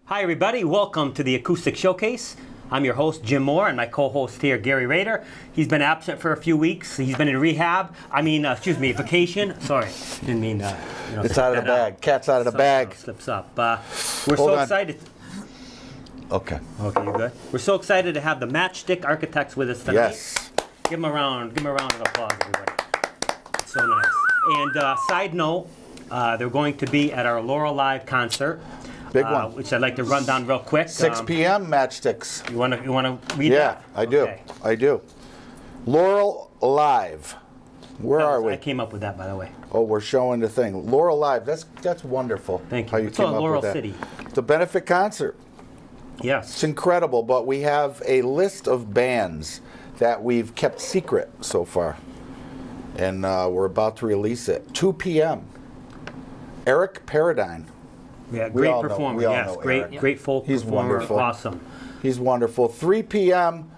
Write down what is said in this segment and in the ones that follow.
Hi everybody, welcome to the Acoustic Showcase. I'm your host Jim Moore and my co-host here Gary Rader. He's been absent for a few weeks. He's been in rehab. Vacation. Sorry, didn't mean it's out of the bag. Cat's out of the bag. Slips up. We're so excited. Okay. Okay, you good? We're so excited to have the Matchstick architects with us tonight. Yes. Give them a round of applause, everybody. So nice. And side note, they're going to be at our Laurel Live concert. Big one. Which I'd like to run down real quick. 6 p.m. Matchsticks. You want to read that? that? Yeah, I do. Okay. I do. Laurel Live. Where are we? I came up with that, by the way. Oh, we're showing the thing. Laurel Live. That's wonderful. Thank you. How you It's came on up Laurel with that. City. It's a benefit concert. Yes. It's incredible, but we have a list of bands that we've kept secret so far. And we're about to release it. 2 p.m. Eric Paradine. Yeah, great performer. Yes, great folk He's performer. wonderful. Awesome. He's wonderful. 3 p.m.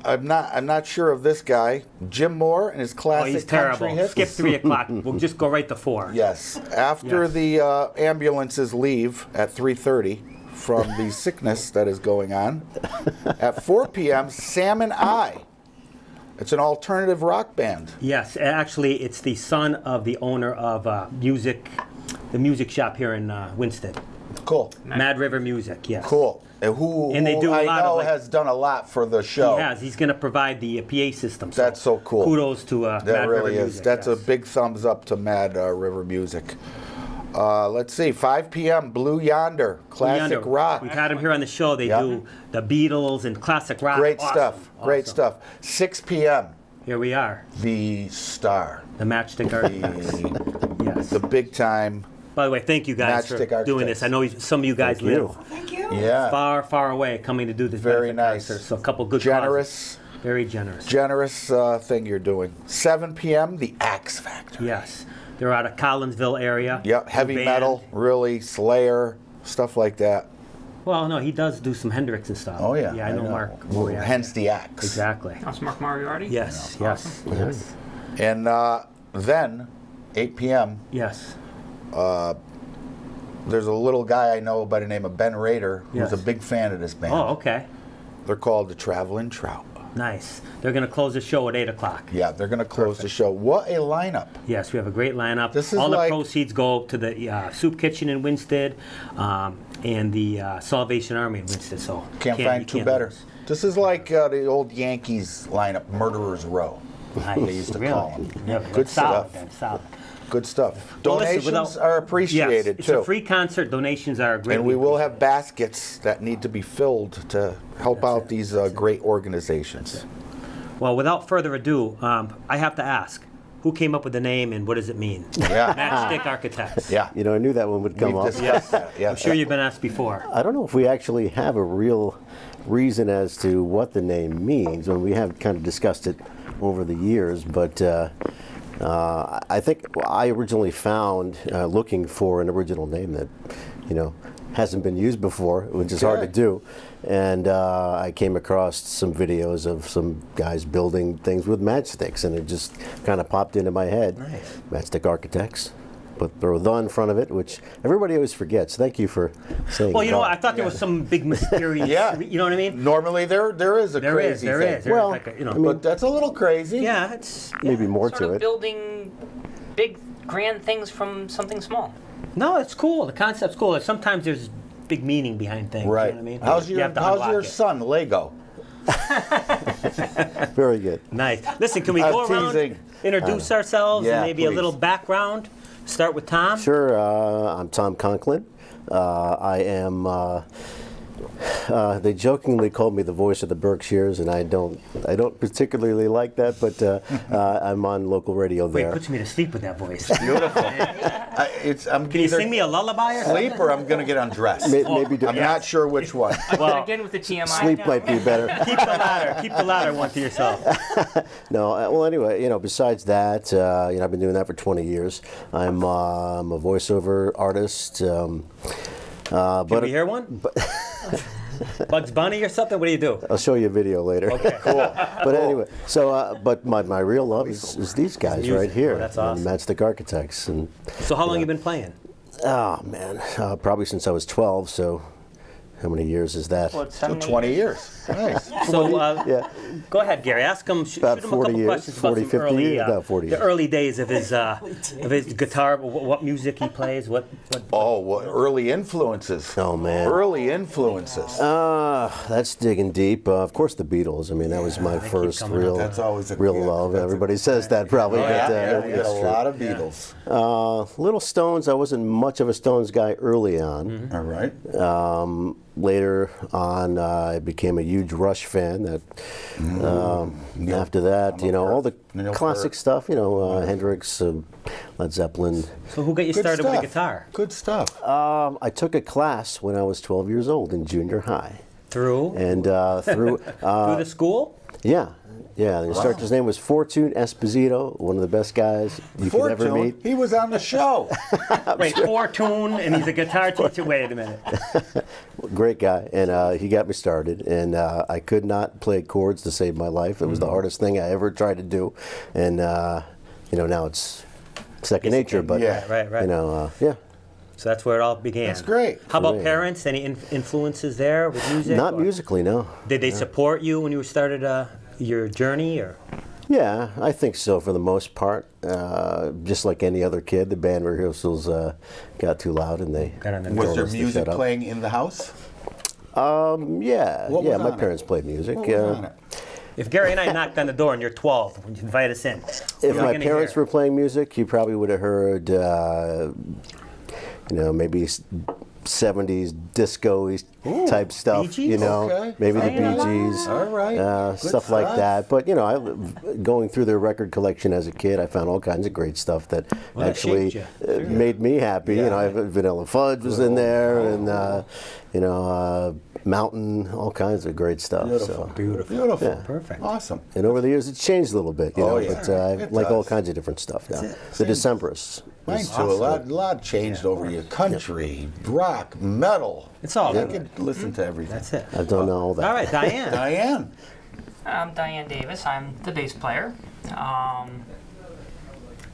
I'm not sure of this guy. Jim Moore and his classic he's country terrible. hits. Skip 3 o'clock. We'll just go right to 4. Yes. After the ambulances leave at 3:30 from the sickness that is going on. At 4 p.m., Sam and I. It's an alternative rock band. Yes, actually, it's the son of the owner of the music shop here in Winston. Cool. Mad River Music, yes. Cool. Who And they do a I lot know of, has done a lot for the show. He has. He's going to provide the PA system. That's so cool. Kudos to that Mad really River is. Music. That's yes. a big thumbs up to Mad River Music. Let's see, 5 p.m. Blue Yonder, classic rock. We've had him here on the show. They do the Beatles and classic rock. Great Awesome. stuff. Great stuff. 6 p.m. Here we are. The Star. The Matchstick Architects. Yes. The big time. By the way, thank you guys for doing this. I know some of you guys live far, far away coming to do this. Very nice. Concert, so a couple good generous. Causes. Very generous. Generous thing you're doing. 7 p.m. The Axe Factory. Yes. They're out of Collinsville area. Yep. Heavy metal, really Slayer, stuff like that. Well, no, he does do some Hendrix and stuff. Oh, yeah. Yeah, I know Mark. Hence the Axe. Exactly. That's Mark Moriarty? Yes, Awesome. yes. And then, 8 p.m. Yes. There's a little guy I know by the name of Ben Rader who's a big fan of this band. Oh, okay. They're called the Traveling Trout. Nice. They're going to close the show at 8 o'clock. Yeah, they're going to close the show. What a lineup. Yes, we have a great lineup. This is all the like, proceeds go to the Soup Kitchen in Winsted and the Salvation Army in Winsted. So can't find two better. Lose. This is like the old Yankees lineup, Murderers Row. Nice. They used to call them. Yeah, good stuff. Solid. Good stuff. Well, Donations are appreciated, yes, too. It's a free concert. Donations are great. And we will have baskets that need to be filled to help out these great organizations. Well, without further ado, I have to ask, who came up with the name and what does it mean? Yeah. Matchstick Architects. Yeah. You know, I knew that one would come up. Yes. I'm sure you've been asked before. I don't know if we actually have a real reason as to what the name means, and we have kind of discussed it over the years, but I think I originally found looking for an original name that, hasn't been used before, which is hard to do. And I came across some videos of some guys building things with matchsticks, and it just kind of popped into my head. Nice. Matchstick Architects. But throw the in front of it, which everybody always forgets. Thank you for saying Well, I thought there was some big mysterious, you know what I mean? Normally there is a crazy thing. There is. Well, like but that's a little crazy. Yeah, it's... maybe more Sort to of it. building big, grand things from something small. No, it's cool. The concept's cool. Sometimes there's big meaning behind things. Right. You know what I mean? How's You have to your unlock it. son, Lego? Very good. Nice. Listen, can we go around, teasing. introduce ourselves, Yeah, and maybe please. a little background? Start with Tom. Sure. I'm Tom Conklin. I am. They jokingly called me the voice of the Berkshires, and I don't particularly like that. But I'm on local radio Wait, there. it puts me to sleep with that voice. Beautiful. Can you sing me a lullaby or something? sleep or I'm going to get undressed? Maybe I'm not sure which one. Well, Again with the TMI. sleep now. might be better. keep the latter one to yourself. No, well, anyway, besides that, I've been doing that for 20 years. I'm a voiceover artist. Can we hear one? Bugs Bunny or something? What do you do? I'll show you a video later. Okay. Cool. But anyway, so but my real love is these guys music. right here. Oh, that's awesome. Matchstick Architects. And So how long you been playing? oh man, probably since I was 12. So how many years is that? Well, it's So 7, 8 20 years. years. Nice. So Yeah. go ahead, Gary. Ask him. Shoot About him a 40 couple years, questions about 40, some 50 early, years? No, 40 the years. early days of his guitar. What music he plays. What Oh, what early influences. Oh, man. Early influences. That's digging deep. Of course, the Beatles. I mean, that was my keep first coming up. real, That's always a real yeah, love. that's a- Everybody says that probably, but we get it's a true. lot of Beatles. Little Stones. I wasn't much of a Stones guy early on. All right. Later on, I became a huge Rush fan. That after that, Neil all the Peart. Neil classic Peart. stuff. Hendrix, Led Zeppelin. So who got you Good started with stuff. the guitar? Good stuff. I took a class when I was 12 years old in junior high, Through and through through the school. yeah. The instructor's name was Fortune Esposito, one of the best guys you could ever Fortune, meet. he was on the show. Wait, Fortune, and he's a guitar teacher. Wait a minute. Great guy, and he got me started. And I could not play chords to save my life. It was the hardest thing I ever tried to do, and now it's second nature. But Yeah. Right. yeah. So that's where it all began. That's great. How about Great. parents? Any influences there with music? Not or musically, no. Did they support you when you started your journey, or? Yeah, I think so for the most part. Just like any other kid, the band rehearsals got too loud, and they Got on the Was told there us to music shut up. playing in the house? Yeah, What was my on it? parents played music. What was on it? If Gary and I knocked on the door and you're 12, would you invite us in? If What are my we gonna parents hear? were playing music, you probably would have heard, maybe 70s disco type stuff. Bee Gees? Okay. Maybe the Diana Bee Gees, All right. Good stuff like stuff. that. But going through their record collection as a kid, I found all kinds of great stuff that Well, that actually shaped you. made me happy. Yeah. Vanilla Fudge was in there, and Mountain, all kinds of great stuff. Beautiful. So. Beautiful. Yeah. Perfect. Awesome. And over the years, it's changed a little bit, Oh, yeah. but I It like all does. kinds of different stuff now. it. The Decemberists. Mine too. A lot changed over you. Country, rock, metal. It's all I good. could listen to everything. That's it. I've done all that. All right, Diane. Diane. I'm Diane Davis. I'm the bass player.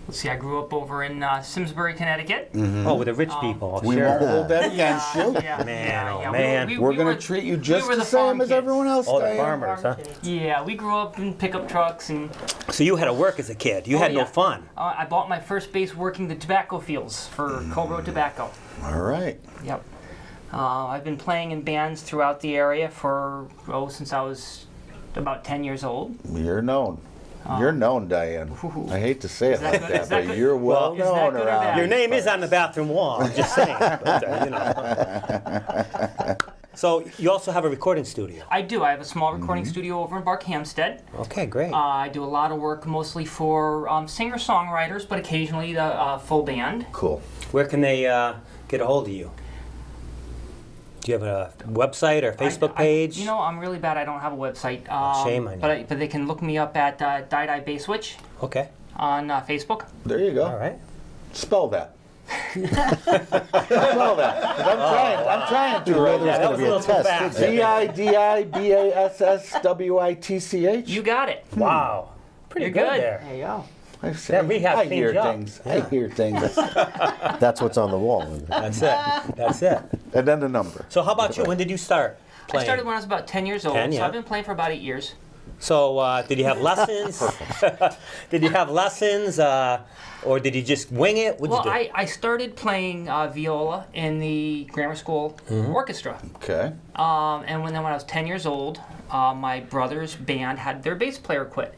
Let's see, I grew up over in Simsbury, Connecticut. Oh, with the rich people. We sure. won't hold that against you. Yeah, Man, oh, yeah. man. We're we going were- to treat you we just were the farm same as kids. everyone else, Oh, the Diane. farmers, huh? Yeah, we grew up in pickup trucks, and So you had to work as a kid. You had no yeah. fun. I bought my first bass working the tobacco fields for Cobra Tobacco. All right. Yep. I've been playing in bands throughout the area since I was about 10 years old. You're known. You're known, Diane. I hate to say it that like good? that, Is that but good? you're well Is that known good or around. bad? Your these name is parts. on the bathroom wall. I'm just saying. So you also have a recording studio. I do. I have a small recording studio over in Barkhamsted. Okay, great. I do a lot of work mostly for singer-songwriters, but occasionally the full band. Cool. Where can they get a hold of you? Do you have a website or Facebook page? I'm really bad. I don't have a website. Shame on you. But they can look me up at Die Bass Switch Okay. on Facebook. There you go. All right. Spell that. Spell that. 'Cause I'm trying to right Yeah, that now. was a little too fast. Didibasstch. You got it. Wow. Pretty You're good good. there. There you go. I say, That rehab I cleaned hear you up. things. I hear things. That's what's on the wall. That's it. That's it. And then the number. So how about you? When did you start I playing? started when I was about 10 years old, 10, so yeah. I've been playing for about 8 years. So did you have lessons? Did you have lessons, or did you just wing it? What'd Well, you do? I started playing viola in the grammar school orchestra. Okay. And when I was 10 years old, my brother's band had their bass player quit.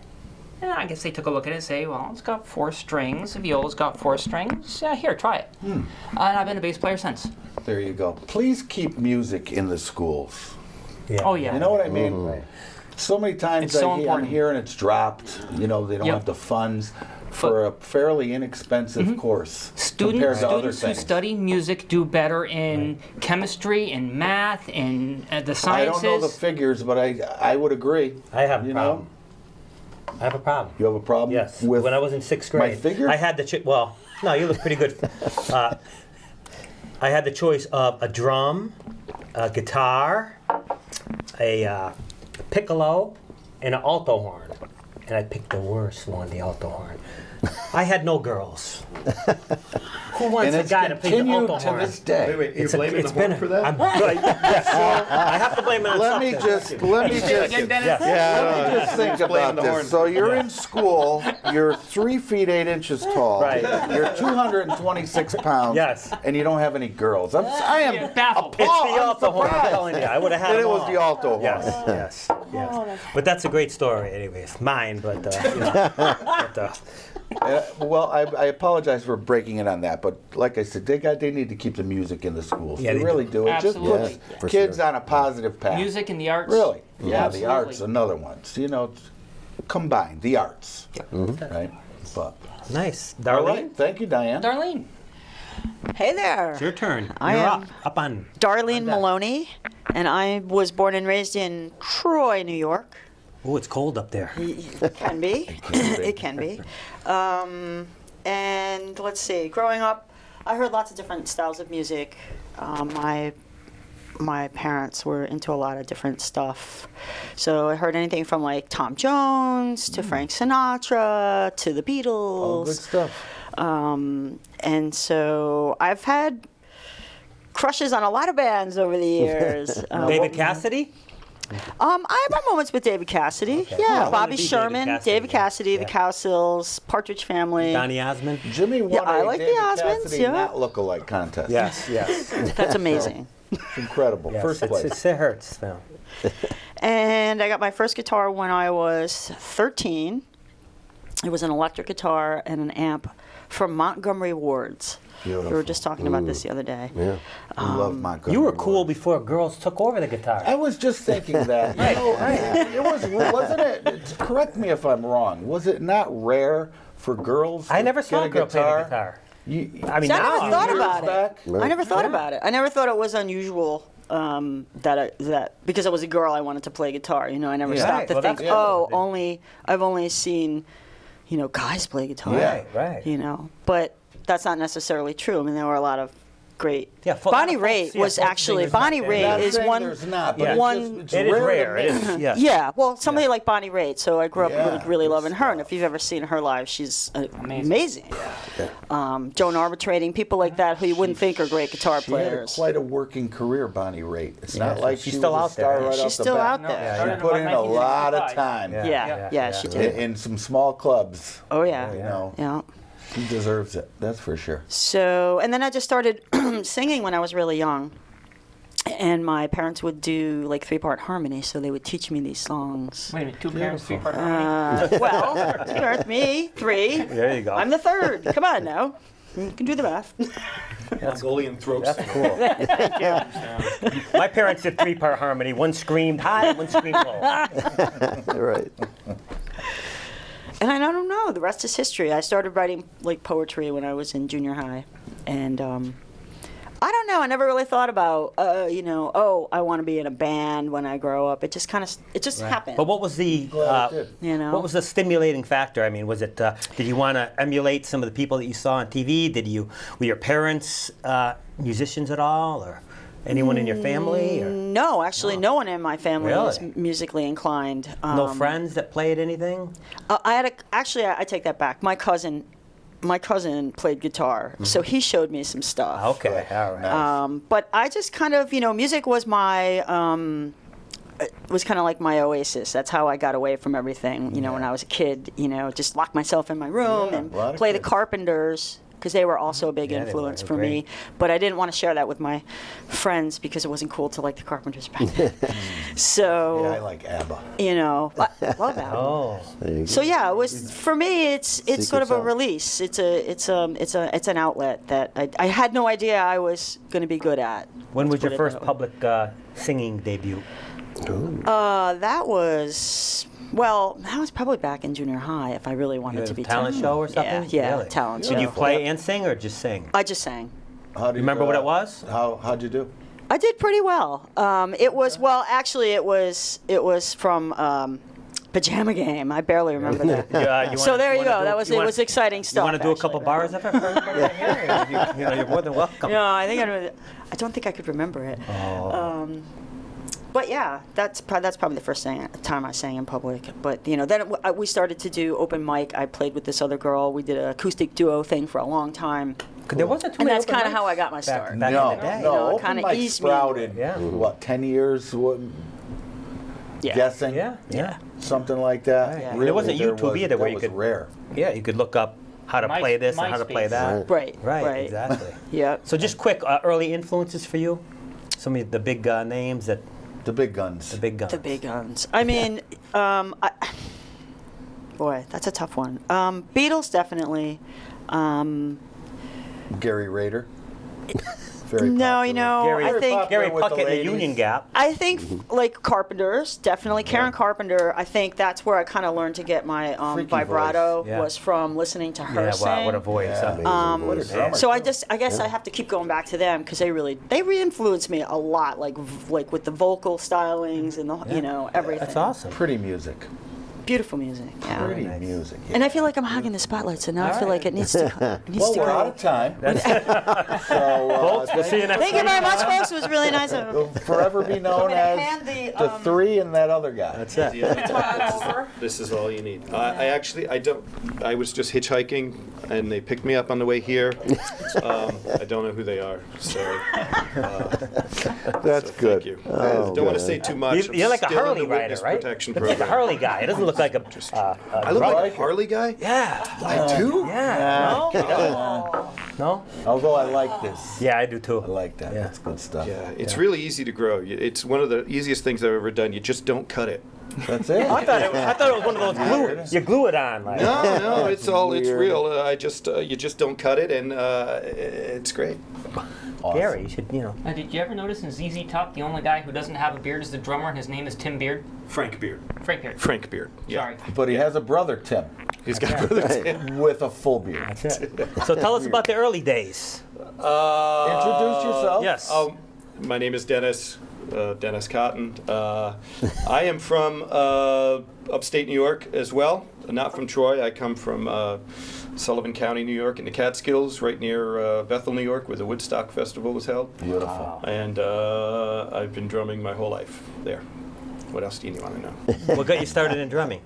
And I guess they took a look at it and say, well, it's got 4 strings. The viola's got 4 strings. Yeah, here, try it. And I've been a bass player since. There you go. Please keep music in the schools. Yeah. Oh, yeah. You know what I mean? So many times It's so I'm important. hearing it's dropped. They don't Yep. have the funds for a fairly inexpensive course compared to other Students who things. study music do better in chemistry, in math, in the I sciences. don't know the figures, but I would agree. I have a You problem. know? I have a problem. You have a problem? Yes. With When I was in 6th my grade, figure? I had the well, no, you look pretty good. I had the choice of a drum, a guitar, a piccolo, and an alto horn, and I picked the worst one, the alto horn. I had no girls. Who wants And a it's guy to play the continued alto to horn? this day. Wait, you're blaming the It's been horn for that? I'm, yes, I have to blame it on Let me something. just Again, Dennis? let me just think about the horn. this. So you're in school, you're 3 feet 8 inches tall, Right. you're 226 pounds, Yes. and you don't have any girls. I am Baffled. It's appalled. the I'm alto horn, I'm surprised telling you. I would have had that it them was all. the alto horn. Yes, yes. But that's a great story, anyways. Mine, but, Well, I apologize for breaking it on that, but like I said, they need to keep the music in the schools. Yeah, they they really do. do. It just Absolutely. puts For kids sure. on a positive path. Music and the arts. Really? Yeah, Absolutely. the arts, another one. So, combined, the arts. Right? But, nice. all Darlene, right. Thank you, Diane. Darlene. Hey there. it's your turn. I You're am up on. Darlene Maloney, and I was born and raised in Troy, New York. Oh, it's cold up there. It can be. It can be. And let's see. Growing up, I heard lots of different styles of music. My parents were into a lot of different stuff. So I heard anything from like Tom Jones to Frank Sinatra to the Beatles. All good stuff. And so I've had crushes on a lot of bands over the years. David Cassidy? I have my moments with David Cassidy. Okay. Yeah, I wanna Bobby be David Sherman, Cassidy, David yeah. Cassidy, the Yeah. Cowsills, Partridge Family. Donny Osmond? Jimmy won I a like the David Osmonds, Cassidy yeah. not look-alike contest. Yes, yes. That's amazing. It's incredible. Yes, First place. it hurts now. And I got my first guitar when I was 13. It was an electric guitar and an amp from Montgomery Ward's. We were Beautiful. just talking about this the other day. Yeah. We love Montgomery. You were cool Ward. before girls took over the guitar. I was just thinking that. Wasn't it? Correct me if I'm wrong. Was it not rare for girls I to never saw a get girl play the guitar. I mean, See, I now never thought Years about it. back? I never thought about it. I never thought it was unusual that because I was a girl, I wanted to play guitar. I never Yeah. stopped Right, to well, think, that's- I've only seen, guys play guitar. Yeah. Right. But that's not necessarily true. I mean, there were a lot of great. Yeah, Bonnie folks, Raitt yeah, was folk actually singers back Bonnie then. Raitt Not is saying one. There's not, but Yeah. it's It is rare. rare. It To is. me. Yes. Yeah, well, somebody like Bonnie Raitt. So I grew up Yeah, really good loving her, and stuff. if you've ever seen her live, she's Amazing. amazing. Joan Armatrading, people like that who you wouldn't think are great guitar She had players. quite a working career, Bonnie Raitt. It's not Yeah, like she's she still was out a there, star yeah. right She's off the still bat. out there. Yeah, She yeah. put in a lot of 1965. time Yeah, she did. in some small clubs. Oh yeah, You know, she deserves it. That's for sure. So, and then I just started singing when I was really young. And my parents would do like 3-part harmony, so they would teach me these songs. Wait a minute, 2 parents, 3-part harmony. Well, parents, me, 3. There you go. I'm the 3rd. Come on now. You can do the math. Mongolian throat. That's cool. My parents did 3-part harmony. One screamed high, one screamed low. Right. And I don't know. The rest is history. I started writing like poetry when I was in junior high, and I don't know. I never really thought about, I want to be in a band when I grow up. It just happened. But what was the Glad it did. what was the stimulating factor? I mean, was it did you want to emulate some of the people that you saw on TV? Were your parents musicians at all, or anyone in your family? Or No, actually, no one in my family is Really? musically inclined. no friends that played anything? I take that back. My cousin played guitar, so he showed me some stuff. Okay, all right. Nice. But I just kind of, music was my, it was kind of like my oasis. That's how I got away from everything, when I was a kid, just lock myself in my room Yeah, and a lot of play the kids. Carpenters, because they were also a big Yeah, they influence were. for me. Great. But I didn't want to share that with my friends because it wasn't cool to like the Carpenters back then. So, Yeah, I like ABBA. I love that. Oh, There you go. So yeah, it was for me. It's Secret sort of a sauce. release. It's an outlet that I had no idea I was going to be good at. when was Let's your put it first that way. public singing debut? That was probably back in junior high. If I really wanted to be Talent show or something? Yeah, Really? talent Did show. you play and sing or just sing? I just sang. How do you Remember what it was? How'd you do? I did pretty well. It was it was from Pajama Game. I barely remember that. So there you go. It was exciting You stuff. want to do a couple actually. bars of it for everybody? You're more than welcome. No, I don't think I could remember it. But yeah, that's probably the first time I sang in public. But then we started to do open mic. I played with this other girl. We did an acoustic duo thing for a long time. There wasn't too And many that's open kind of mics how I got my back start. in no, the day. You know, no. it Open kinda mic eased me. sprouted. Yeah. What, 10 years? What, Yeah. guessing? Yeah. Something like that. Right. Really, There wasn't YouTube either where that you was could- rare. Yeah, you could look up how to play this and how to play MySpace. that. Right. Right, exactly. Yep. So just quick, early influences for you? Some of the big names that, The big guns. the big guns. The big guns. I mean, boy, that's a tough one. Beatles definitely. Gary Rader. Very No, popular. you know, Gary, I think Gary with the Puckett in the ladies. Union Gap. I think like Carpenters, definitely Karen Carpenter. I think that's where I kind of learned to get my Freaky vibrato voice. Yeah. was from listening to her Yeah, sing. wow, what a voice. Yeah. Amazing What a voice. drummer. So I guess I have to keep going back to them because they re-influenced me a lot, like with the vocal stylings and the you know everything. That's awesome. Pretty music. Beautiful music. Yeah. Pretty nice. music. Yeah. And I feel like I'm hogging the spotlight, so now I feel like it needs to. It needs Well, to we're go. out of time. so, Folks, we'll see you next Thank you very much, folks. It was really nice of Will forever be known gonna as hand the, the three and that other guy. That's it. This is all you need. I was just hitchhiking, and they picked me up on the way here. I don't know who they are, so That's so good. thank you. Oh, don't want to good. say too much. You're like a I'm still in Hurley the rider, witness right? protection It's like a program. Hurley guy. It doesn't look like a I look like like a it. Harley guy? Yeah. I do? Yeah. No? Although I like this. Yeah, I do too. I like that. Yeah. That's good stuff. Yeah, it's really easy to grow. It's one of the easiest things I've ever done. You just don't cut it. That's it. I thought it was one of those glue. You glue it on. Like. No, it's weird. real. You just don't cut it, and it's great. Awesome. Gary, you should, you know. Did you ever notice in ZZ Top, the only guy who doesn't have a beard is the drummer, and his name is Tim Beard? Frank Beard. Frank Beard. Frank Beard. Yeah. Sorry. But he has a brother, Tim, He's got brother Tim. with a full beard. That's it. So tell us about the early days. Introduce yourself. Yes. My name is Dennis. Dennis Cotton. I am from upstate New York as well. Not from Troy. I come from Sullivan County, New York, in the Catskills, right near Bethel, New York, where the Woodstock Festival was held. Beautiful. And I've been drumming my whole life there. What else do you want to know? What got you started in drumming?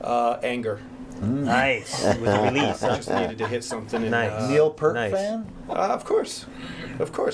Anger. Nice. It was a release. I Huh? just needed to hit something. And, Nice. Neil Peart Nice. fan? Of course.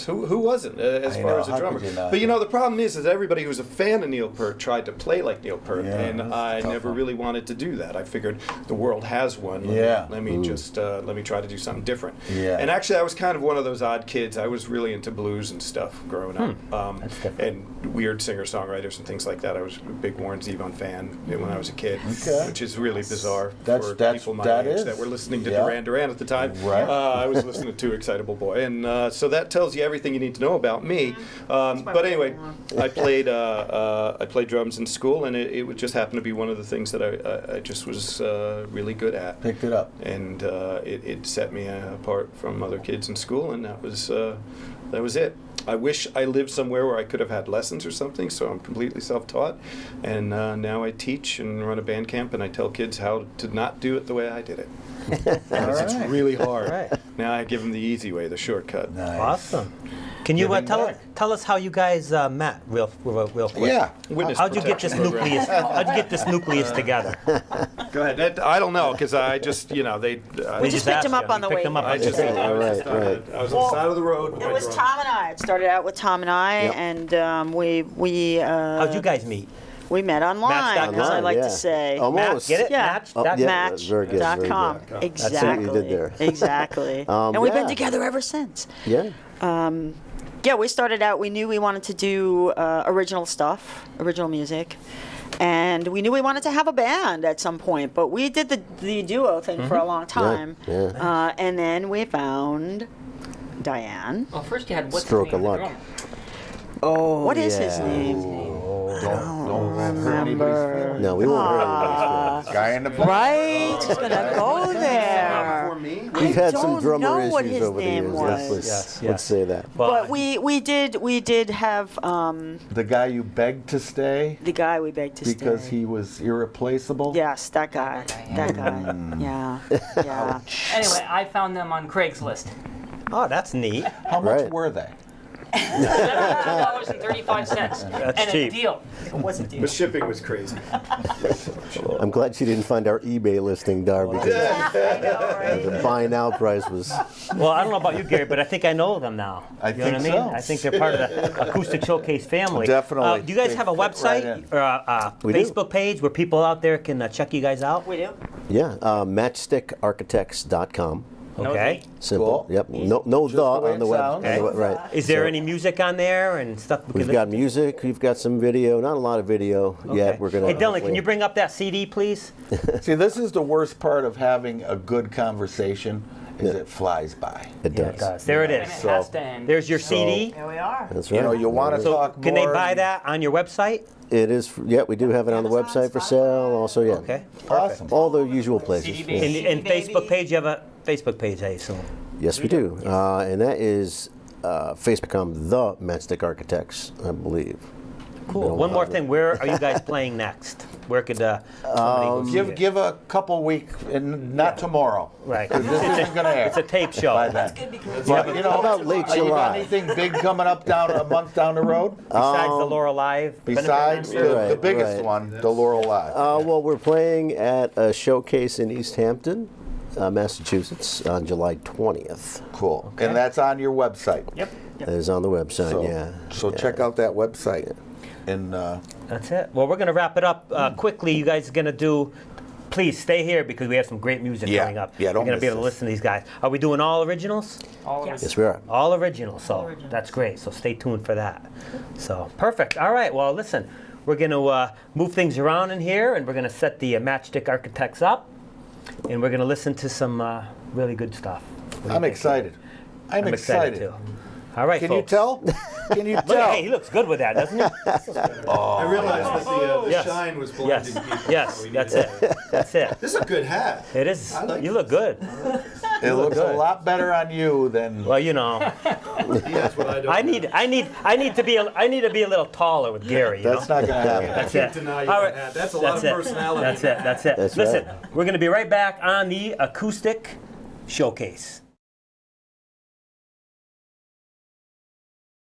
Who wasn't, as I far know, as a how drummer? could you not But you be? know, the problem is that everybody who's a fan of Neil Peart tried to play like Neil Peart, Yeah, and that's I tough never one. really wanted to do that. I figured the world has one. Yeah. Let me just let me try to do something different. Yeah. And actually, I was kind of one of those odd kids. I was really into blues and stuff growing up, That's different. and weird singer-songwriters and things like that. I was a big Warren Zevon fan when I was a kid, Okay. which is really bizarre That's- for that's- people my that age is. that were listening to Yeah. Duran Duran at the time. Right. I was listening to Excitable Boy, and so that tells you everything you need to know about me. But anyway, I played drums in school, and it would just happen to be one of the things that I just was really good at. Picked it up. And it set me apart from other kids in school, and that was it. I wish I lived somewhere where I could have had lessons or something, so I'm completely self-taught. And now I teach and run a band camp, and I tell kids how to not do it the way I did it. Because it's right. really hard. Right. Now I give them the easy way, the shortcut. Nice. Awesome. Can you Giving back. tell us how you guys met real quick? Yeah. Witness How'd you get this protection program. nucleus? How'd you get this nucleus together? Go ahead. I don't know, because I just, they. We just picked him asked up you. on the You picked way him up here. on the way. Right. I was on the side of the road. with It my was drum. Tom and I. It started out with Tom and I, Yep. and we How'd you guys meet? we met online, Match.com. as I like Yeah. to say. Almost. Get it? Yeah. Match? Oh, Dot- yeah. Match.com. Very good, very good. Exactly. That's what you did there. Exactly. And we've been yeah. together ever since. Yeah. Yeah, we started out, we knew we wanted to do original stuff, original music. And we knew we wanted to have a band at some point, but we did the duo thing for a long time. Yeah. And then we found Diane. Well, first you had what's Stroke his name of of the luck. drummer? Oh, What is his yeah. name? Don't hurt anybody's feelings. No, we won't hurt anybody's feelings. Guy in the back. Right? Just gonna go there. We've had I some don't drummer know what issues his over the name years. was. Yes, Let's say that. Well, But we did have The guy you begged to stay the guy we begged to because stay. he was irreplaceable? Yes, that guy. That guy. Yeah. Yeah. Anyway, I found them on Craigslist. oh, that's neat. How much Right. were they? $7.35. That's and cheap. a deal. It wasn't The shipping was crazy. I'm glad she didn't find our eBay listing, Dar, because the buy now price was. Well, I don't know about you, Gary, but I think I know them now. I You know think what I mean? so. I think they're part of the Acoustic Showcase family. Definitely. Do you guys They have a fit right website in. or a We do. Facebook page where people out there can check you guys out? We do. Yeah, matchstickarchitects.com. Okay. Simple. Cool. Yep. No Just the the way on the it web. sounds. on the web- Right. Is there So any music on there and stuff? We've got music. We've got some video. Not a lot of video yet. We're gonna. Hey, Dylan, can you bring up that CD, please? See, this is the worst part of having a good conversation is it flies by. It Yeah, does. it does. There it And it is. has to end. There's your CD. Here we are. That's right. You know, you want to So talk more. can they buy that on your website? It is. Yeah, we do have it on the Amazon, website for sale. Also, yeah. Okay. Awesome. All the usual places. CD Yeah. baby. And Facebook page, you have a Facebook page, I assume. Yes, we do. And that is Facebook.com, the Matchstick Architects, I believe. Cool. No, One more thing. Where are you guys playing next? Where could somebody go see it? Give a couple weeks, and not tomorrow. Right. 'Cause this isn't going to air It's a tape show. by then. But, you know, How about late you got July? anything big coming up down a month down the road? Besides the Laurel Live. Besides benefit the, concert? the Right, biggest right. one, the Laurel Live. Well, we're playing at a showcase in East Hampton, Massachusetts, on July 20th. Cool. And that's on your website. Yep. That is on the website, So, yeah. so Yeah. check out that website. And That's it. Well, we're going to wrap it up quickly. You guys are going to do. Please stay here because we have some great music Yeah. coming up. Yeah, don't You're going to be miss able to this. listen to these guys. Are we doing all originals? All Yes. Yes, we are. All originals. So originals. that's great. So stay tuned for that. So perfect. All right. Well, listen, we're going to move things around in here, and we're going to set the Matchstick Architects up, and we're going to listen to some really good stuff. What do you I'm think? excited. I'm excited. too. All right, Can you folks. tell? Can you Look, tell? hey, he looks good with that, doesn't he? I realized that the Yes. shine was Yes. blinding people. Yes. So we That's needed- it. That's it. This is a good hat. It is. I like You look good. It looks good. a lot better on you than. Well, you know, That's what I don't. I need to be a little taller with Gary. You That's know? not going to happen. That's can't it. deny you All that right. hat. That's a lot of personality. That's it. That's it. That's Listen, right. we're going to be right back on the Acoustic Showcase.